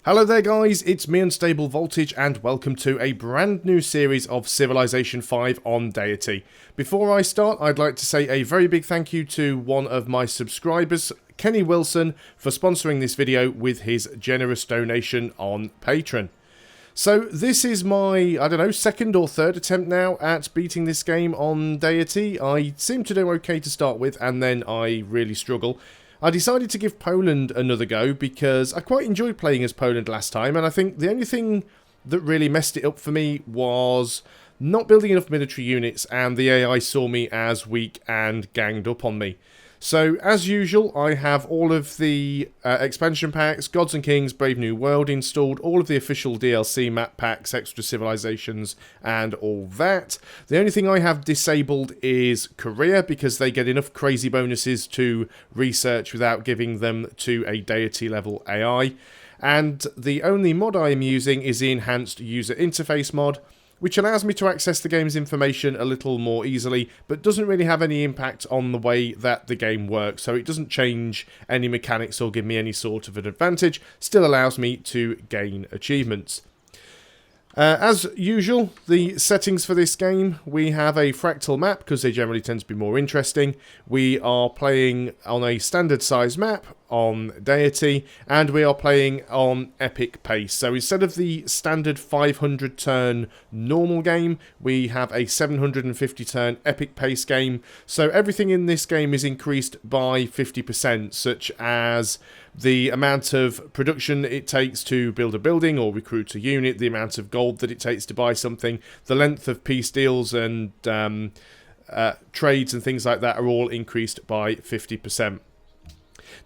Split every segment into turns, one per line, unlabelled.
Hello there guys, it's me Unstable Voltage and welcome to a brand new series of Civilization 5 on Deity. Before I start, I'd like to say a very big thank you to one of my subscribers, Kenny Wilson, for sponsoring this video with his generous donation on Patreon. So this is my, second or third attempt now at beating this game on Deity. I seem to do okay to start with and then I really struggle. I decided to give Poland another go because I quite enjoyed playing as Poland last time, and I think the only thing that really messed it up for me was not building enough military units, and the AI saw me as weak and ganged up on me. So, as usual, I have all of the expansion packs, Gods and Kings, Brave New World installed, all of the official DLC map packs, extra civilizations, and all that. The only thing I have disabled is Korea, because they get enough crazy bonuses to research without giving them to a deity level AI. And the only mod I am using is the Enhanced User Interface mod, which allows me to access the game's information a little more easily, but doesn't really have any impact on the way that the game works, so it doesn't change any mechanics or give me any sort of an advantage, still allows me to gain achievements. As usual, the settings for this game, we have a fractal map, because they generally tend to be more interesting. We are playing on a standard size map on Deity, and we are playing on epic pace. So instead of the standard 500 turn normal game, we have a 750 turn epic pace game. So everything in this game is increased by 50%, such as the amount of production it takes to build a building or recruit a unit, the amount of gold that it takes to buy something, the length of peace deals and trades and things like that are all increased by 50%.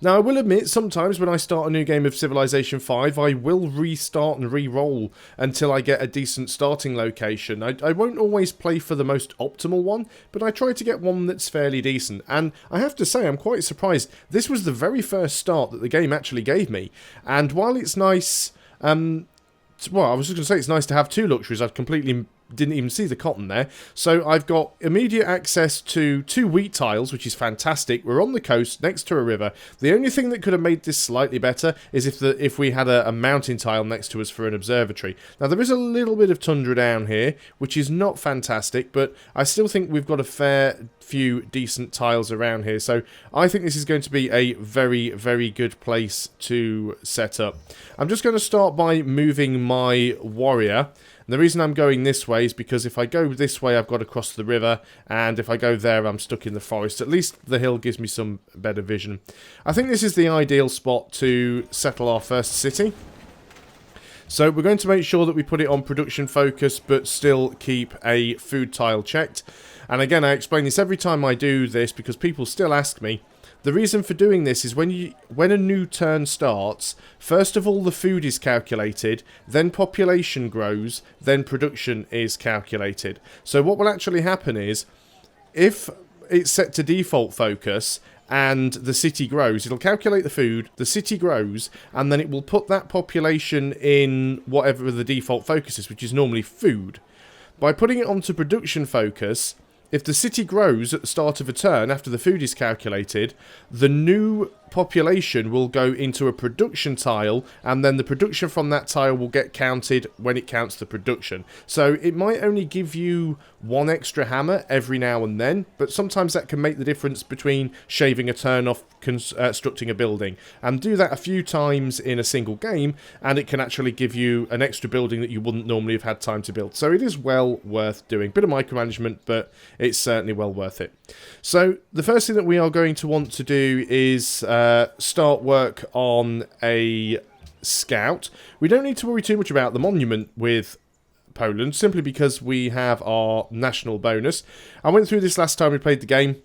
Now, I will admit, sometimes when I start a new game of Civilization 5, I will restart and re-roll until I get a decent starting location. I won't always play for the most optimal one, but I try to get one that's fairly decent. And I have to say, I'm quite surprised. This was the very first start that the game actually gave me. And while it's nice... well, I was just going to say it's nice to have two luxuries. I've completely didn't even see the cotton there. So I've got immediate access to 2 wheat tiles, which is fantastic. We're on the coast next to a river. The only thing that could have made this slightly better is if we had a mountain tile next to us for an observatory. Now there is a little bit of tundra down here, which is not fantastic, but I still think we've got a fair few decent tiles around here. So I think this is going to be a very, very good place to set up. I'm just going to start by moving my warrior. And the reason I'm going this way is because if I go this way, I've got to cross the river, and if I go there, I'm stuck in the forest. At least the hill gives me some better vision. I think this is the ideal spot to settle our first city. So we're going to make sure that we put it on production focus, but still keep a food tile checked. And again, I explain this every time I do this because people still ask me. The reason for doing this is when a new turn starts, first of all the food is calculated, then population grows, then production is calculated. So what will actually happen is, if it's set to default focus and the city grows, it'll calculate the food, the city grows, and then it will put that population in whatever the default focus is, which is normally food. By putting it onto production focus, if the city grows at the start of a turn after the food is calculated, the new population will go into a production tile, and then the production from that tile will get counted when it counts the production. So it might only give you 1 extra hammer every now and then, but sometimes that can make the difference between shaving a turn off constructing a building. And do that a few times in a single game, and it can actually give you an extra building that you wouldn't normally have had time to build. So it is well worth doing. Bit of micromanagement, but it's certainly well worth it. So the first thing that we are going to want to do is start work on a scout. We don't need to worry too much about the monument with Poland, simply because we have our national bonus. I went through this last time we played the game,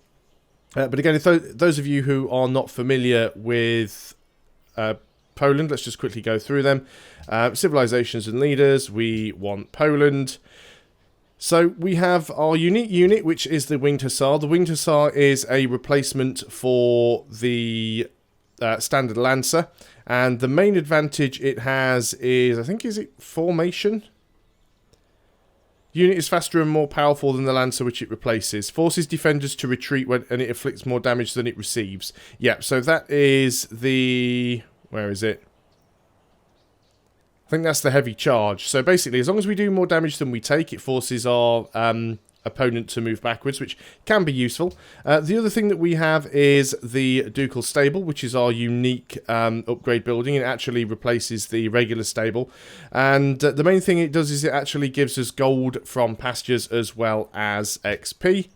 but again, if those of you who are not familiar with Poland, let's just quickly go through them. Civilizations and leaders, we want Poland. So we have our unique unit, which is the Winged Hussar. The Winged Hussar is a replacement for the standard Lancer, and the main advantage it has is, I think, is it formation? Unit is faster and more powerful than the Lancer which it replaces. Forces defenders to retreat and it inflicts more damage than it receives. Yep, so that is the... where is it? think that's the heavy charge. So basically, as long as we do more damage than we take, it forces our opponent to move backwards, which can be useful. The other thing that we have is the Ducal Stable, which is our unique upgrade building. It actually replaces the regular stable. And the main thing it does is it actually gives us gold from pastures as well as XP.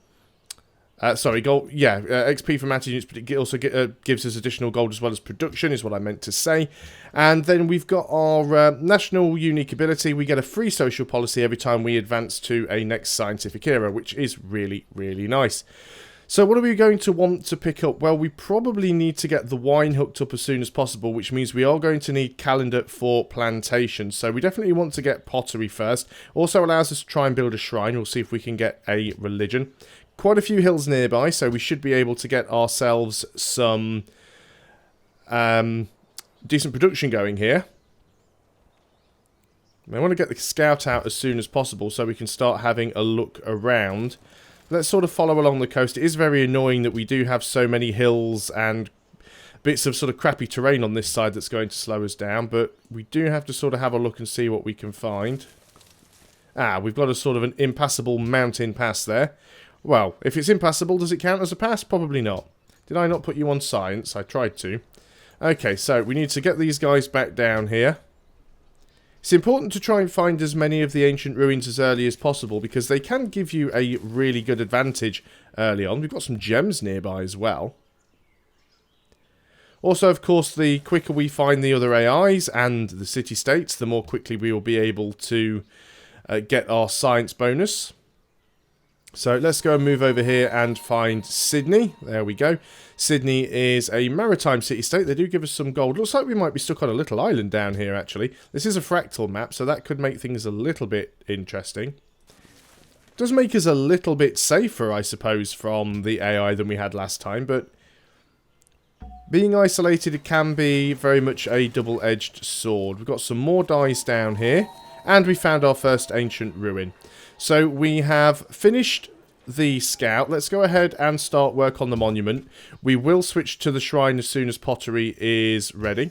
Sorry, gold. Yeah, XP from anti units, but it also gives us additional gold as well as production, is what I meant to say. And then we've got our national unique ability. We get a free social policy every time we advance to a next scientific era, which is really, really nice. So what are we going to want to pick up? Well, we probably need to get the wine hooked up as soon as possible, which means we are going to need calendar for plantation. So we definitely want to get pottery first. Also allows us to try and build a shrine. We'll see if we can get a religion. Quite a few hills nearby, so we should be able to get ourselves some decent production going here. I want to get the scout out as soon as possible so we can start having a look around. Let's sort of follow along the coast. It is very annoying that we do have so many hills and bits of sort of crappy terrain on this side that's going to slow us down, but we do have to sort of have a look and see what we can find. Ah, we've got a sort of an impassable mountain pass there. Well, if it's impassable, does it count as a pass? Probably not. Did I not put you on science? I tried to. Okay, so we need to get these guys back down here. It's important to try and find as many of the ancient ruins as early as possible because they can give you a really good advantage early on. We've got some gems nearby as well. Also, of course, the quicker we find the other AIs and the city-states, the more quickly we will be able to get our science bonus. So let's go and move over here and find Sydney. There we go. Sydney is a maritime city-state. They do give us some gold. Looks like we might be stuck on a little island down here, actually. This is a fractal map, so that could make things a little bit interesting. Does make us a little bit safer, I suppose, from the AI than we had last time, but being isolated, it can be very much a double-edged sword. We've got some more dice down here, and we found our first ancient ruin. So we have finished the scout. Let's go ahead and start work on the monument. We will switch to the shrine as soon as pottery is ready.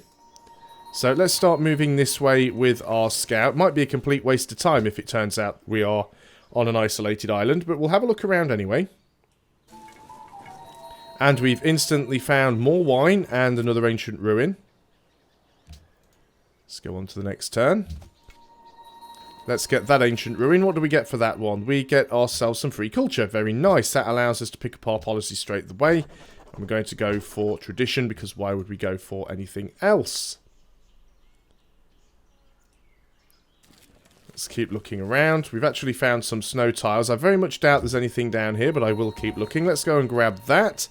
So let's start moving this way with our scout. Might be a complete waste of time if it turns out we are on an isolated island, but we'll have a look around anyway. And we've instantly found more wine and another ancient ruin. Let's go on to the next turn. Let's get that ancient ruin. What do we get for that one? We get ourselves some free culture. Very nice. That allows us to pick up our policy straight away. And we're going to go for tradition because why would we go for anything else? Let's keep looking around. We've actually found some snow tiles. I very much doubt there's anything down here, but I will keep looking. Let's go and grab that.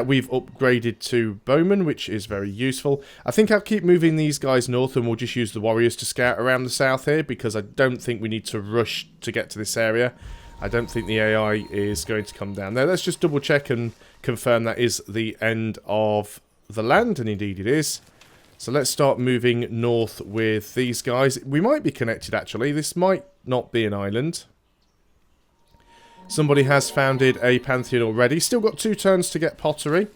We've upgraded to bowman, which is very useful. I think I'll keep moving these guys north and we'll just use the warriors to scout around the south here because I don't think we need to rush to get to this area. I don't think the AI is going to come down there. Let's just double check and confirm that is the end of the land, and indeed it is. So let's start moving north with these guys. We might be connected, actually. This might not be an island. Somebody has founded a pantheon already. Still got 2 turns to get pottery.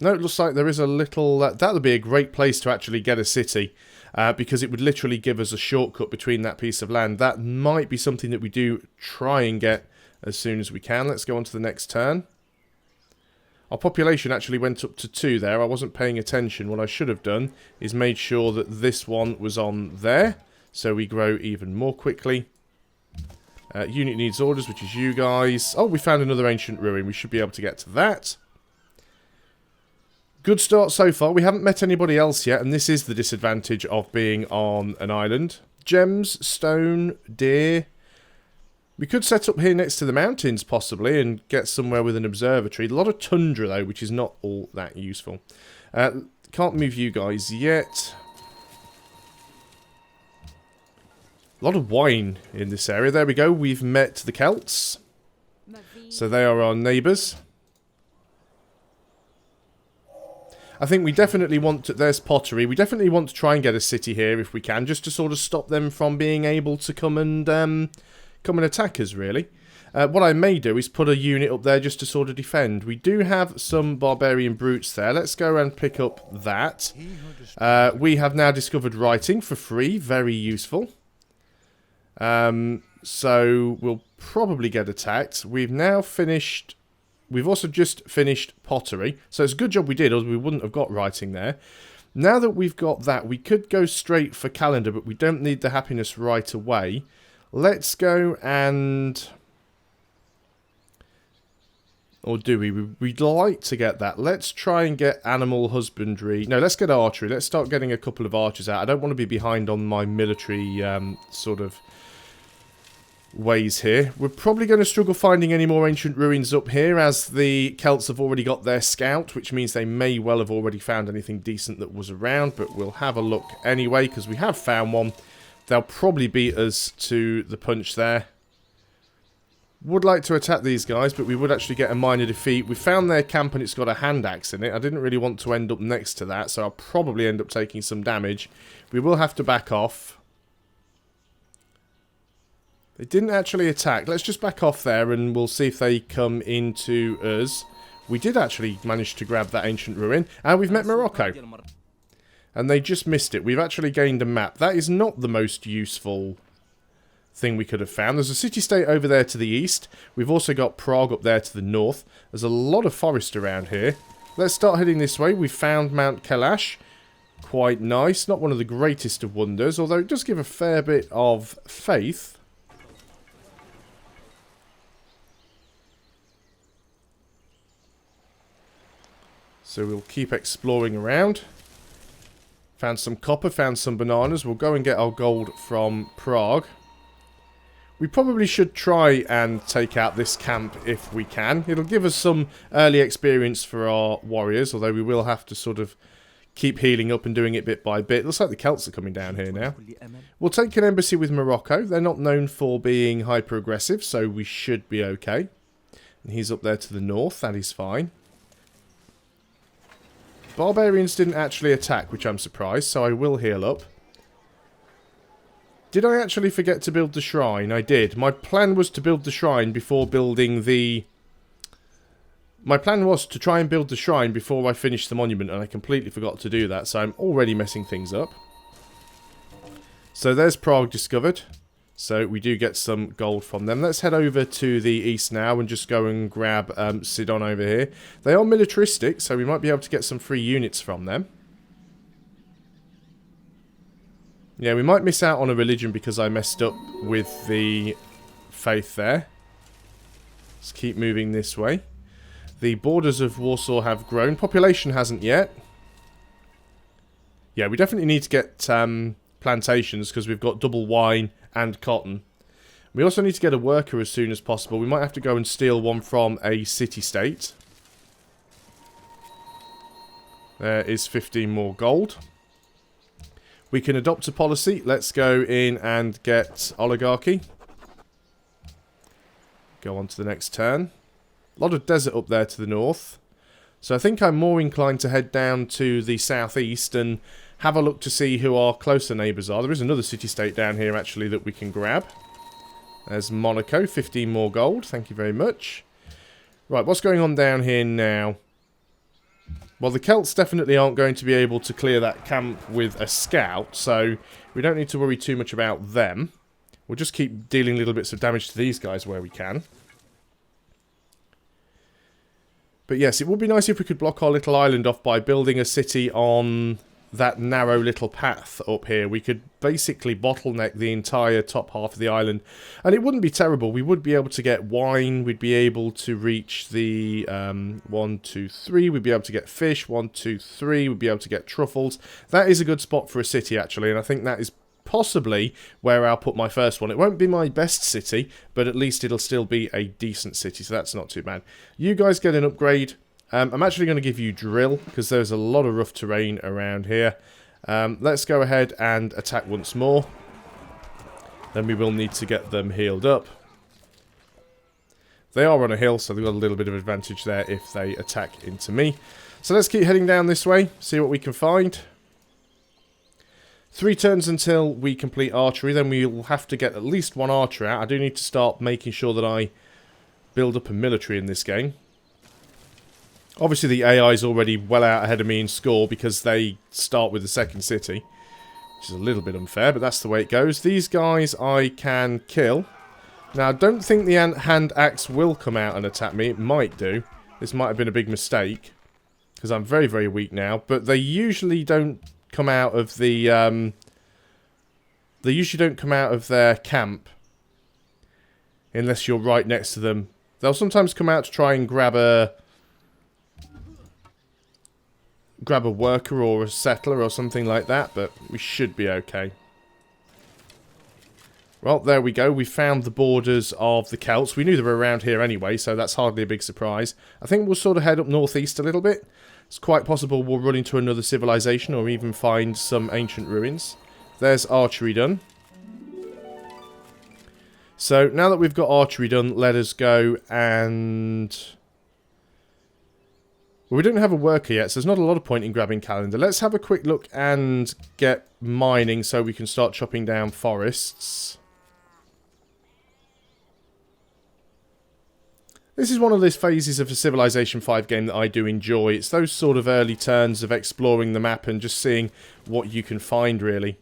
No, it looks like there is a little... that would be a great place to actually get a city. Because it would literally give us a shortcut between that piece of land. That might be something that we do try and get as soon as we can. Let's go on to the next turn. Our population actually went up to 2 there. I wasn't paying attention. What I should have done is made sure that this one was on there. So we grow even more quickly. Unit needs orders, which is you guys. Oh, we found another ancient ruin. We should be able to get to that. Good start so far. We haven't met anybody else yet, and this is the disadvantage of being on an island. Gems, stone, deer. We could set up here next to the mountains, possibly, and get somewhere with an observatory. A lot of tundra, though, which is not all that useful. Can't move you guys yet. A lot of wine in this area. There we go. We've met the Celts. So they are our neighbours. I think we definitely want to... There's pottery. We definitely want to try and get a city here if we can, just to sort of stop them from being able to come and attack us, really. What I may do is put a unit up there just to sort of defend. We do have some barbarian brutes there. Let's go and pick up that. We have now discovered writing for free. Very useful. So we'll probably get attacked. We've now finished... We've also just finished pottery. So it's a good job we did, or we wouldn't have got writing there. Now that we've got that, we could go straight for calendar, but we don't need the happiness right away. Let's go and... Or do we? We'd like to get that. Let's try and get animal husbandry. No, let's get archery. Let's start getting a couple of archers out. I don't want to be behind on my military sort of ways here. We're probably going to struggle finding any more ancient ruins up here, as the Celts have already got their scout, which means they may well have already found anything decent that was around, but we'll have a look anyway, because we have found one. They'll probably beat us to the punch there. Would like to attack these guys, but we would actually get a minor defeat. We found their camp and it's got a hand axe in it. I didn't really want to end up next to that, so I'll probably end up taking some damage. We will have to back off. They didn't actually attack. Let's just back off there and we'll see if they come into us. We did actually manage to grab that ancient ruin. And we've met Morocco. And they just missed it. We've actually gained a map. That is not the most useful thing we could have found. There's a city-state over there to the east. We've also got Prague up there to the north. There's a lot of forest around here. Let's start heading this way. We found Mount Kalash. Quite nice. Not one of the greatest of wonders, although it does give a fair bit of faith. So we'll keep exploring around. Found some copper, found some bananas. We'll go and get our gold from Prague. We probably should try and take out this camp if we can. It'll give us some early experience for our warriors, although we will have to sort of keep healing up and doing it bit by bit. Looks like the Celts are coming down here now. We'll take an embassy with Morocco. They're not known for being hyper-aggressive, so we should be okay. And he's up there to the north. That is fine. Barbarians didn't actually attack, which I'm surprised, so I will heal up. Did I actually forget to build the shrine? I did. My plan was to build the shrine before building the... My plan was to try and build the shrine before I finished the monument, and I completely forgot to do that, so I'm already messing things up. So there's Prague discovered. So we do get some gold from them. Let's head over to the east now and just go and grab Sidon over here. They are militaristic, so we might be able to get some free units from them. Yeah, we might miss out on a religion because I messed up with the faith there. Let's keep moving this way. The borders of Warsaw have grown. Population hasn't yet. Yeah, we definitely need to get plantations because we've got double wine and cotton. We also need to get a worker as soon as possible. We might have to go and steal one from a city-state. There is 15 more gold. We can adopt a policy. Let's go in and get oligarchy. Go on to the next turn. A lot of desert up there to the north. So I think I'm more inclined to head down to the southeast and have a look to see who our closer neighbours are. There is another city-state down here, actually, that we can grab. There's Monaco, 15 more gold. Thank you very much. Right, what's going on down here now? Well, the Celts definitely aren't going to be able to clear that camp with a scout, so we don't need to worry too much about them. We'll just keep dealing little bits of damage to these guys where we can. But yes, it would be nice if we could block our little island off by building a city on that narrow little path up here. We could basically bottleneck the entire top half of the island, and it wouldn't be terrible. We would be able to get wine, we'd be able to reach the 1, 2, 3, we'd be able to get fish, 1, 2, 3, we'd be able to get truffles. That is a good spot for a city, actually, and I think that is possibly where I'll put my first one. It won't be my best city, but at least it'll still be a decent city, so that's not too bad. You guys get an upgrade. I'm actually going to give you drill, because there's a lot of rough terrain around here. Let's go ahead and attack once more. Then we will need to get them healed up. They are on a hill, so they've got a little bit of advantage there if they attack into me. So let's keep heading down this way, see what we can find. 3 turns until we complete archery, then we'll have to get at least one archer out. I do need to start making sure that I build up a military in this game. Obviously the AI is already well out ahead of me in score because they start with the second city. Which is a little bit unfair, but that's the way it goes. These guys I can kill. Now, I don't think the hand axe will come out and attack me. It might do. This might have been a big mistake. Because I'm very, very weak now. But they usually don't come out of the... they usually don't come out of their camp. Unless you're right next to them. They'll sometimes come out to try and grab a worker or a settler or something like that. But we should be okay. Well, there we go. We found the borders of the Celts. We knew they were around here anyway, so that's hardly a big surprise. I think we'll sort of head up northeast a little bit. It's quite possible we'll run into another civilization or even find some ancient ruins. There's archery done. So, now that we've got archery done, let us go and... Well, we don't have a worker yet, so there's not a lot of point in grabbing calendar. Let's have a quick look and get mining so we can start chopping down forests. This is one of those phases of a Civilization 5 game that I do enjoy. It's those sort of early turns of exploring the map and just seeing what you can find, really.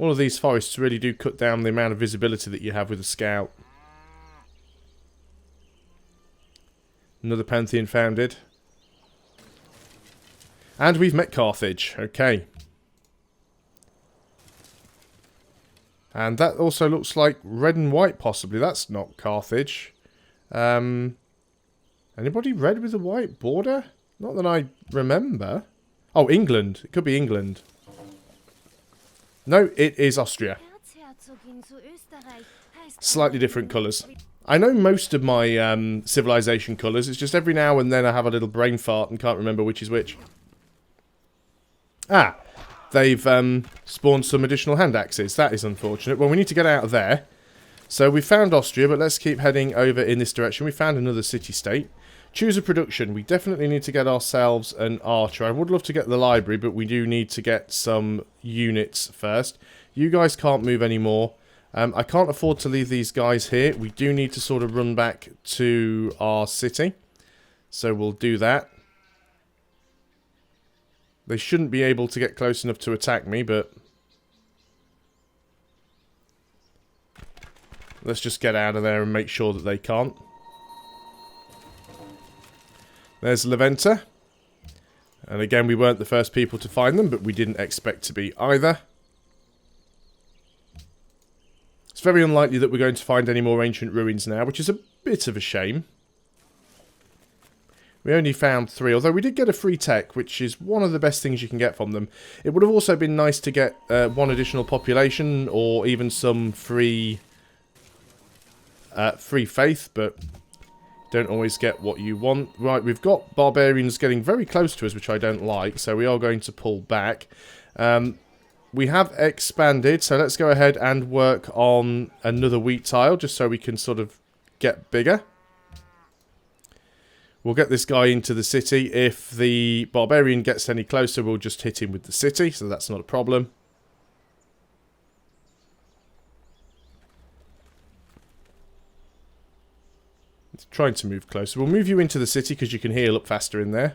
All of these forests really do cut down the amount of visibility that you have with a scout. Another Pantheon founded. And we've met Carthage. Okay. And that also looks like red and white, possibly. That's not Carthage. Anybody red with a white border? Not that I remember. Oh, England. It could be England. No, it is Austria. Slightly different colours. I know most of my Civilization colours. It's just every now and then I have a little brain fart and can't remember which is which. Ah, they've spawned some additional hand axes. That is unfortunate. Well, we need to get out of there. So we found Austria, but let's keep heading over in this direction. We found another city-state. Choose a production. We definitely need to get ourselves an archer. I would love to get the library, but we do need to get some units first. You guys can't move anymore. I can't afford to leave these guys here. We do need to sort of run back to our city. So we'll do that. They shouldn't be able to get close enough to attack me, but... let's just get out of there and make sure that they can't. There's Leventa. And again, we weren't the first people to find them, but we didn't expect to be either. It's very unlikely that we're going to find any more ancient ruins now, which is a bit of a shame. We only found 3, although we did get a free tech, which is one of the best things you can get from them. It would have also been nice to get 1 additional population, or even some free faith, but don't always get what you want. Right, we've got barbarians getting very close to us, which I don't like, so we are going to pull back. We have expanded, so let's go ahead and work on another wheat tile, just so we can sort of get bigger. We'll get this guy into the city. If the barbarian gets any closer, we'll just hit him with the city, so that's not a problem. It's trying to move closer. We'll move you into the city because you can heal up faster in there.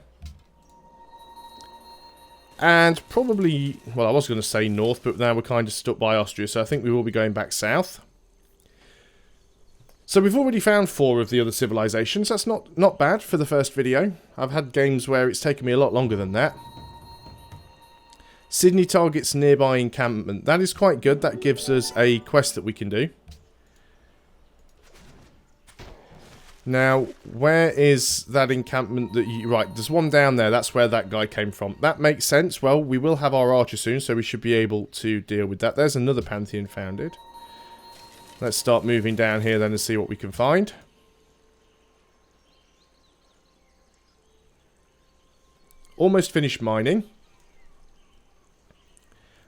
And probably, well, I was going to say north, but now we're kind of stuck by Austria, so I think we will be going back south. So we've already found 4 of the other civilizations. That's not bad for the first video. I've had games where it's taken me a lot longer than that. Sydney targets nearby encampment. That is quite good. That gives us a quest that we can do. Now, where is that encampment that you... right, there's one down there. That's where that guy came from. That makes sense. Well, we will have our archer soon, so we should be able to deal with that. There's another Pantheon founded. Let's start moving down here then and see what we can find. Almost finished mining.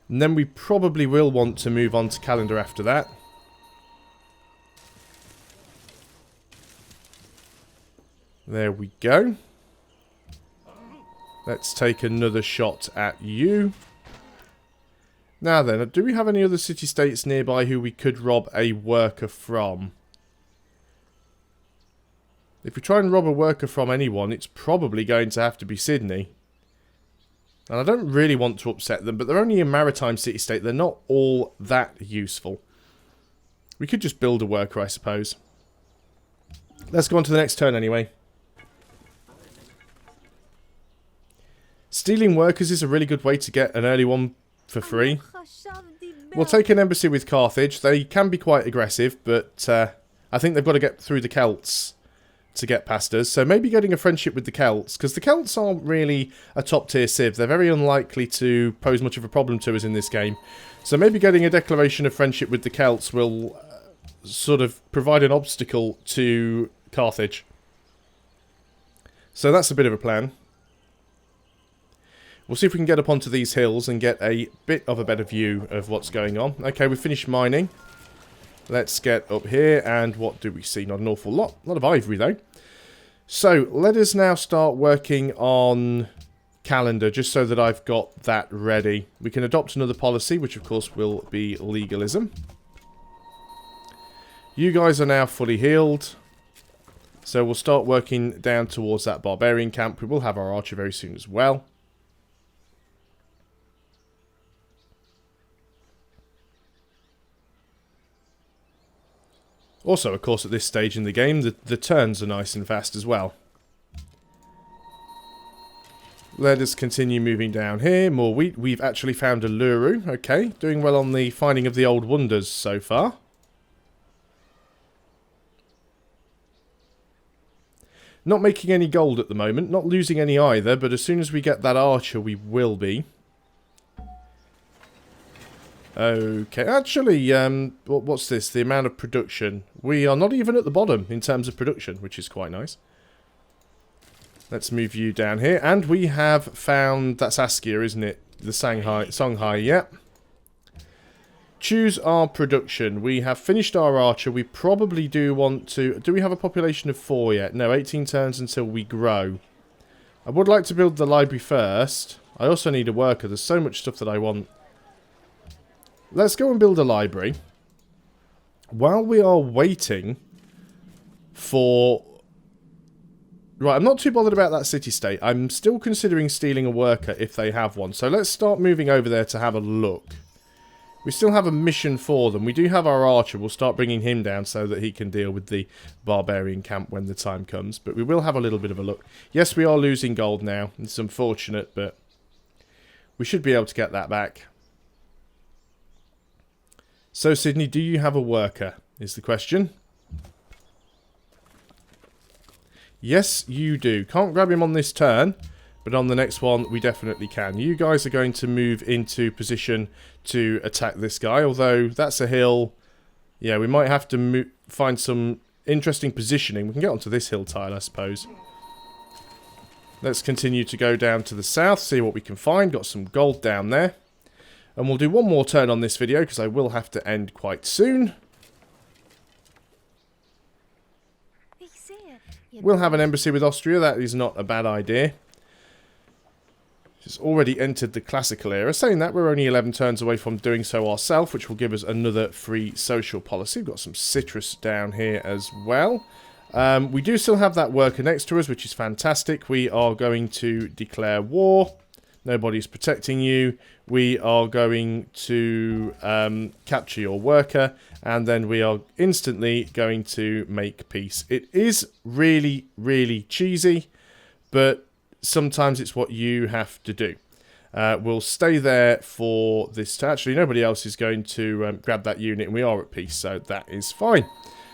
And then we probably will want to move on to calendar after that. There we go. Let's take another shot at you. Now then, do we have any other city-states nearby who we could rob a worker from? If we try and rob a worker from anyone, it's probably going to have to be Sydney. And I don't really want to upset them, but they're only a maritime city-state. They're not all that useful. We could just build a worker, I suppose. Let's go on to the next turn anyway. Stealing workers is a really good way to get an early one for free. We'll take an embassy with Carthage. They can be quite aggressive, but I think they've got to get through the Celts to get past us. So maybe getting a friendship with the Celts, because the Celts aren't really a top tier civ. They're very unlikely to pose much of a problem to us in this game. So maybe getting a declaration of friendship with the Celts will sort of provide an obstacle to Carthage. So that's a bit of a plan. We'll see if we can get up onto these hills and get a bit of a better view of what's going on. Okay, we've finished mining. Let's get up here, and what do we see? Not an awful lot. A lot of ivory, though. So, let us now start working on calendar, just so that I've got that ready. We can adopt another policy, which of course will be legalism. You guys are now fully healed. So, we'll start working down towards that barbarian camp. We will have our archer very soon as well. Also, of course, at this stage in the game, the turns are nice and fast as well. Let us continue moving down here. More wheat. We've actually found a Luru. Okay, doing well on the finding of the old wonders so far. Not making any gold at the moment. Not losing any either, but as soon as we get that archer, we will be. Okay, actually, what's this? The amount of production. We are not even at the bottom in terms of production, which is quite nice. Let's move you down here. And we have found... That's Askia, isn't it? The Songhai, yeah. Choose our production. We have finished our archer. We probably do want to... Do we have a population of 4 yet? No, 18 turns until we grow. I would like to build the library first. I also need a worker. There's so much stuff that I want. Let's go and build a library. While we are waiting for... Right, I'm not too bothered about that city-state. I'm still considering stealing a worker if they have one. So let's start moving over there to have a look. We still have a mission for them. We do have our archer. We'll start bringing him down so that he can deal with the barbarian camp when the time comes. But we will have a little bit of a look. Yes, we are losing gold now. It's unfortunate, but we should be able to get that back. So, Sydney, do you have a worker, is the question. Yes, you do. Can't grab him on this turn, but on the next one, we definitely can. You guys are going to move into position to attack this guy, although that's a hill. Yeah, we might have to find some interesting positioning. We can get onto this hill tile, I suppose. Let's continue to go down to the south, see what we can find. Got some gold down there. And we'll do one more turn on this video, because I will have to end quite soon. We'll have an embassy with Austria. That is not a bad idea. It's already entered the classical era. Saying that, we're only 11 turns away from doing so ourselves, which will give us another free social policy. We've got some citrus down here as well. We do still have that worker next to us, which is fantastic. We are going to declare war. Nobody's protecting you. We are going to capture your worker, and then we are instantly going to make peace. It is really, really cheesy, but sometimes it's what you have to do. We'll stay there for this. Actually, nobody else is going to grab that unit, and we are at peace, so that is fine.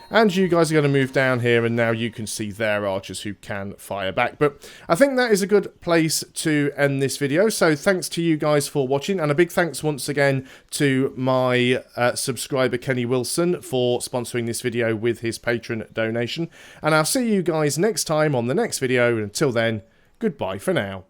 And you guys are going to move down here, and now you can see their archers who can fire back. But I think that is a good place to end this video. So thanks to you guys for watching, and a big thanks once again to my subscriber Kenny Wilson for sponsoring this video with his patron donation. And I'll see you guys next time on the next video. And until then, goodbye for now.